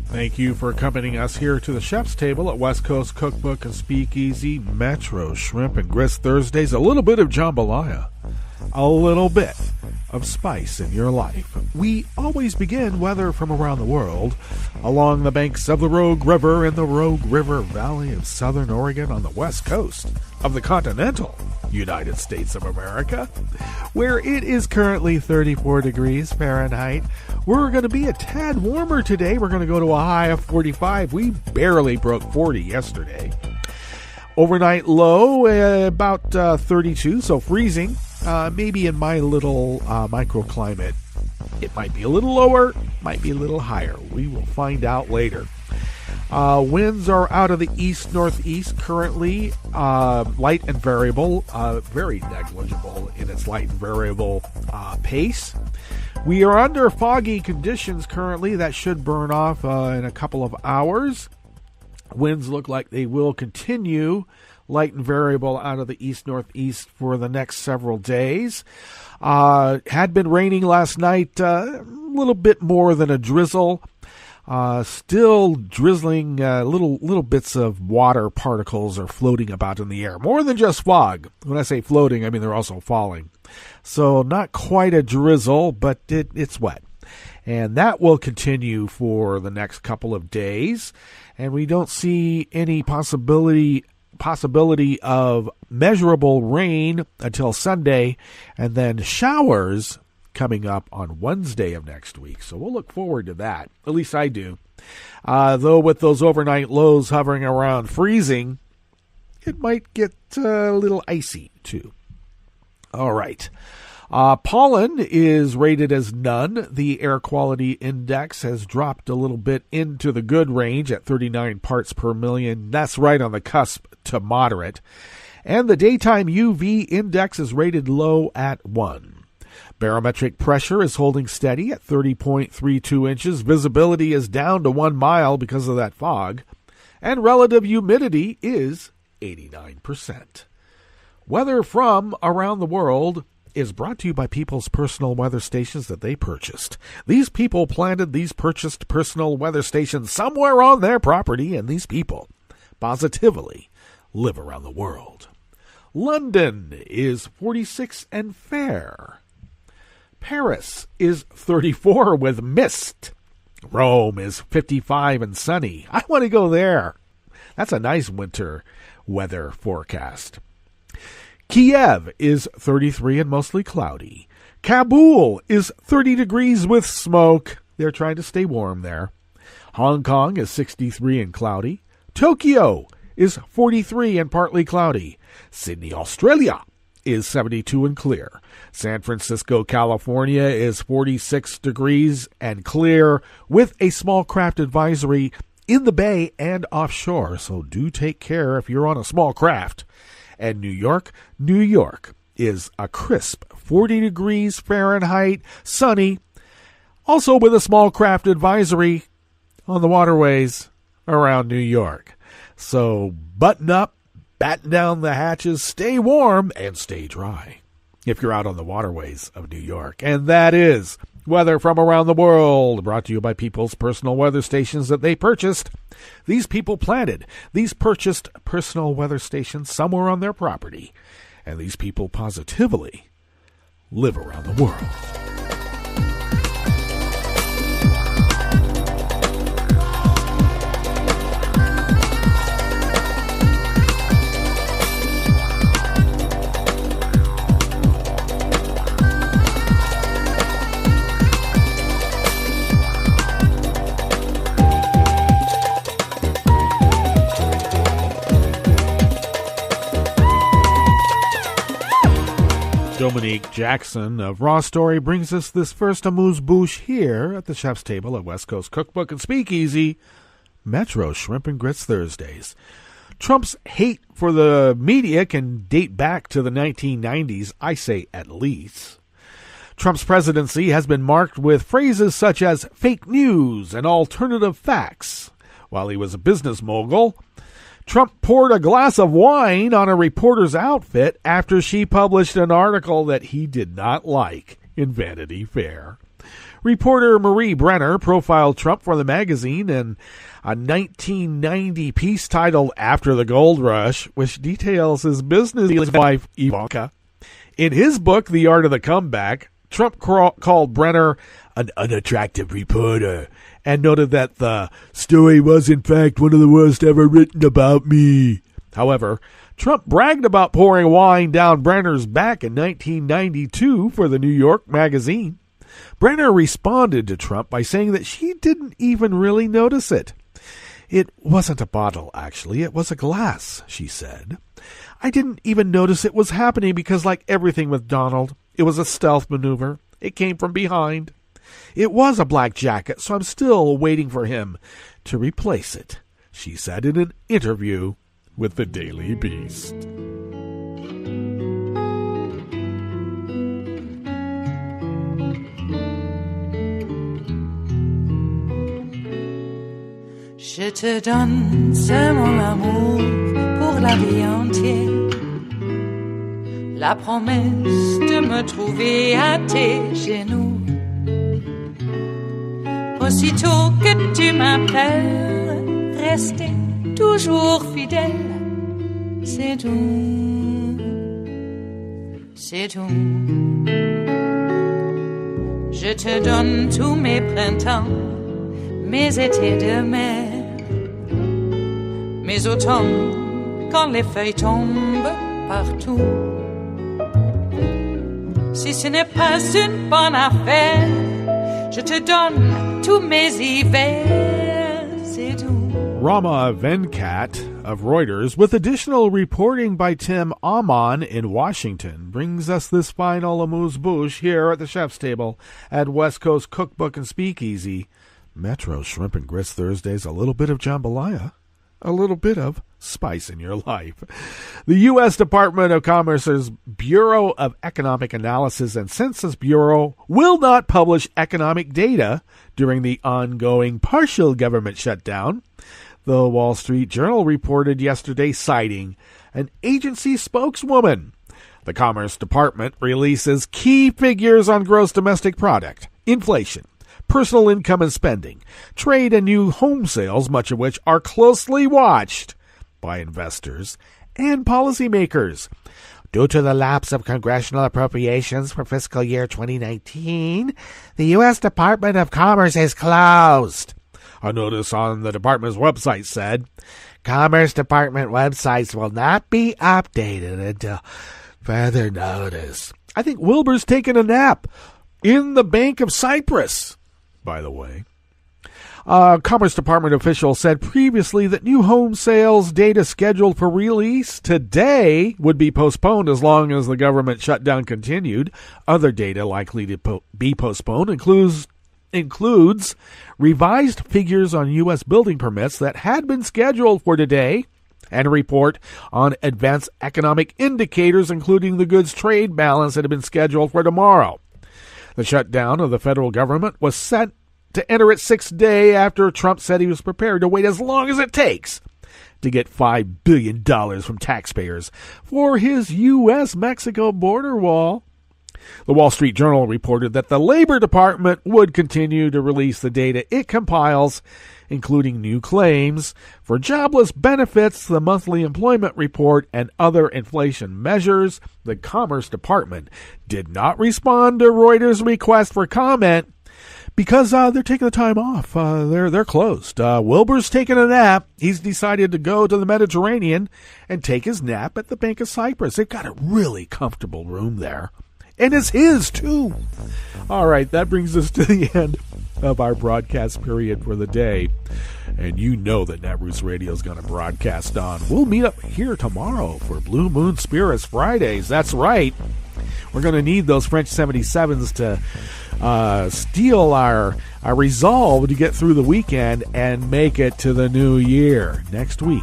Thank you for accompanying us here to the chef's table at West Coast Cookbook and Speakeasy, Metro Shrimp and Grits Thursdays. A little bit of jambalaya. A little bit. of spice in your life. We always begin weather from around the world along the banks of the Rogue River in the Rogue River Valley of southern Oregon on the west coast of the continental United States of America, where it is currently 34 degrees Fahrenheit. We're going to be a tad warmer today. We're going to go to a high of 45. We barely broke 40 yesterday. Overnight low, about 32, so freezing. Maybe in my little microclimate, it might be a little lower, might be a little higher. We will find out later. Winds are out of the east-northeast currently, light and variable, very negligible in its light and variable pace. We are under foggy conditions currently. That should burn off in a couple of hours. Winds look like they will continue light and variable out of the east-northeast for the next several days. Had been raining last night, a little bit more than a drizzle. Still drizzling, little bits of water particles are floating about in the air. More than just fog. When I say floating, I mean they're also falling. So not quite a drizzle, but it's wet. And that will continue for the next couple of days. And we don't see any possibility of measurable rain until Sunday, and then showers coming up on Wednesday of next week. So we'll look forward to that. At least I do. Though with those overnight lows hovering around freezing, it might get a little icy too. All right. Pollen is rated as none. The air quality index has dropped a little bit into the good range at 39 parts per million. That's right on the cusp to moderate. And the daytime UV index is rated low at 1. Barometric pressure is holding steady at 30.32 inches. Visibility is down to 1 mile because of that fog. And relative humidity is 89%. Weather from around the world is brought to you by people's personal weather stations that they purchased. These people planted these purchased personal weather stations somewhere on their property, and these people positively live around the world. London is 46 and fair. Paris is 34 with mist. Rome is 55 and sunny. I want to go there. That's a nice winter weather forecast. Kiev is 33 and mostly cloudy. Kabul is 30 degrees with smoke. They're trying to stay warm there. Hong Kong is 63 and cloudy. Tokyo is 43 and partly cloudy. Sydney, Australia is 72 and clear. San Francisco, California is 46 degrees and clear with a small craft advisory in the bay and offshore. So do take care if you're on a small craft. And New York is a crisp 40 degrees Fahrenheit, sunny, also with a small craft advisory on the waterways around New York. So button up, batten down the hatches, stay warm, and stay dry if you're out on the waterways of New York. And that is weather from around the world, brought to you by people's personal weather stations that they purchased. These people planted these purchased personal weather stations somewhere on their property, and these people positively live around the world. Dominique Jackson of Raw Story brings us this first amuse-bouche here at the chef's table at West Coast Cookbook and Speakeasy, Metro Shrimp and Grits Thursdays. Trump's hate for the media can date back to the 1990s, I say at least. Trump's presidency has been marked with phrases such as fake news and alternative facts. While he was a business mogul, Trump poured a glass of wine on a reporter's outfit after she published an article that he did not like in Vanity Fair. Reporter Marie Brenner profiled Trump for the magazine in a 1990 piece titled After the Gold Rush, which details his business wife, Ivanka. In his book, The Art of the Comeback, Trump called Brenner an unattractive reporter and noted that the story was, in fact, one of the worst ever written about me. However, Trump bragged about pouring wine down Brenner's back in 1992 for the New York Magazine. Brenner responded to Trump by saying that she didn't even really notice it. It wasn't a bottle, actually. It was a glass, she said. I didn't even notice it was happening because, like everything with Donald, it was a stealth maneuver. It came from behind. It was a black jacket, so I'm still waiting for him to replace it, she said in an interview with the Daily Beast. Je te donne ce mon amour pour la vie entière. La promesse de me trouver à tes genoux. Aussitôt que tu m'appelles, rester toujours fidèle. C'est tout, c'est tout. Je te donne tous mes printemps, mes étés de mer, mes automnes quand les feuilles tombent partout. Si ce n'est pas une bonne affaire, je te donne tous mes hivers, c'est tout. Rama Venkat of Reuters, with additional reporting by Tim Amon in Washington, brings us this final amuse-bouche here at the Chef's Table at West Coast Cookbook and Speakeasy. Metro Shrimp and Grits Thursdays, a little bit of jambalaya, a little bit of spice in your life. The U.S. Department of Commerce's Bureau of Economic Analysis and Census Bureau will not publish economic data during the ongoing partial government shutdown, the Wall Street Journal reported yesterday, citing an agency spokeswoman. The Commerce Department releases key figures on gross domestic product, inflation, personal income and spending, trade and new home sales, much of which are closely watched by investors and policymakers. Due to the lapse of congressional appropriations for fiscal year 2019, the U.S. Department of Commerce is closed. A notice on the department's website said, Commerce Department websites will not be updated until further notice. I think Wilbur's taken a nap in the Bank of Cyprus, by the way. Commerce Department officials said previously that new home sales data scheduled for release today would be postponed as long as the government shutdown continued. Other data likely to be postponed includes revised figures on U.S. building permits that had been scheduled for today and a report on advanced economic indicators, including the goods trade balance that had been scheduled for tomorrow. The shutdown of the federal government was set to enter its sixth day after Trump said he was prepared to wait as long as it takes to get $5 billion from taxpayers for his U.S.-Mexico border wall. The Wall Street Journal reported that the Labor Department would continue to release the data it compiles, including new claims for jobless benefits, the monthly employment report, and other inflation measures. The Commerce Department did not respond to Reuters' request for comment because they're taking the time off. They're closed. Wilbur's taking a nap. He's decided to go to the Mediterranean and take his nap at the Bank of Cyprus. They've got a really comfortable room there. And it's his, too. All right, that brings us to the end of our broadcast period for the day. And you know that Netroots Radio is going to broadcast on. We'll meet up here tomorrow for Blue Moon Spirits Fridays. That's right. We're going to need those French 77s to steal our resolve to get through the weekend and make it to the new year. Next week,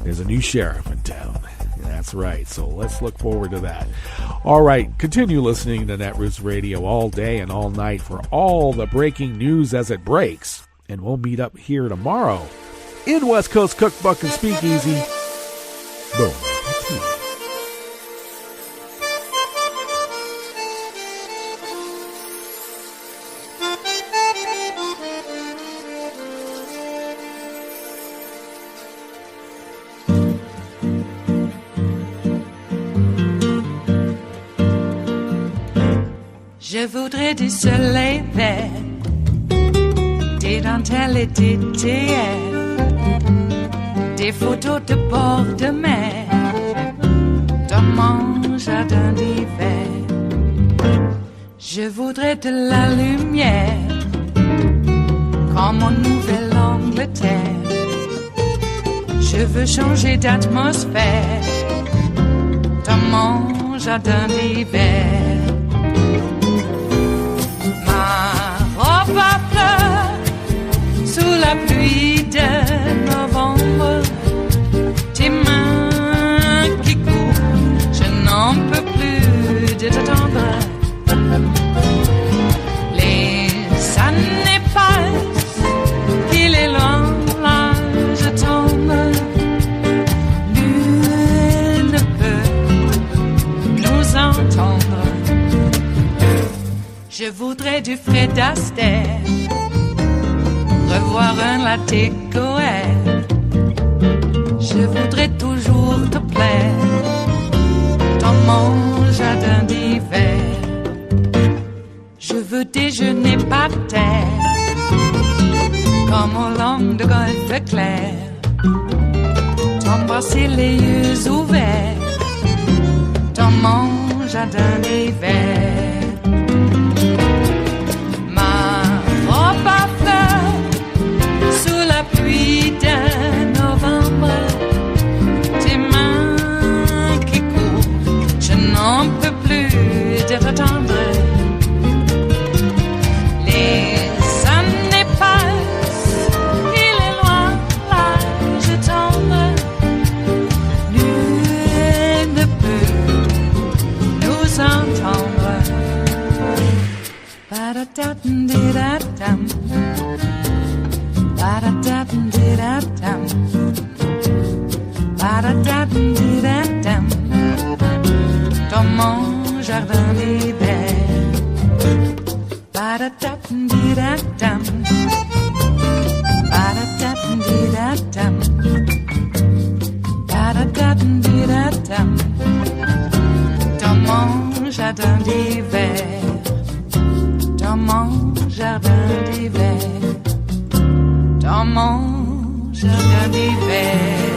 there's a new sheriff in town. That's right. So let's look forward to that. All right. Continue listening to Netroots Radio all day and all night for all the breaking news as it breaks. And we'll meet up here tomorrow in West Coast Cookbook and Speakeasy. Boom. Je voudrais du soleil vert, des dentelles et des théâtres, des photos de bord de mer, dans mon jardin d'hiver. Je voudrais de la lumière, comme en Nouvelle-Angleterre. Je veux changer d'atmosphère, dans mon jardin d'hiver. Robe à fleurs, sous la pluie de novembre, tes mains qui courent, je n'en peux plus de t'attendre. Les années passent, il est loin, là je tombe. Nul ne peut nous entendre. Je voudrais du Fred Astaire, revoir un latte Goël. Je voudrais toujours te plaire, dans mon jardin d'hiver. Je veux déjeuner par terre, comme au long de golfe clair, t'embrasser les yeux ouverts, dans mon jardin d'hiver. De novembre, tes mains qui courent, je n'en peux plus de t'attendre. Les années passent, il est loin, là je tombe. Nul ne peut nous entendre. Ba-da-da-dum-di-da-dum. Ba-da-da-dum-di-da-dum. Ba-da-da-dum-di-da-dum. Dans mon jardin d'hiver. Ba-da-da-dum-di-da-dum. Ba-da-da-dum-di-da-dum. Ba-da-da-dum-di-da-dum. Dans mon jardin d'hiver. Dans mon jardin d'hiver. Dans mon jardin d'hiver.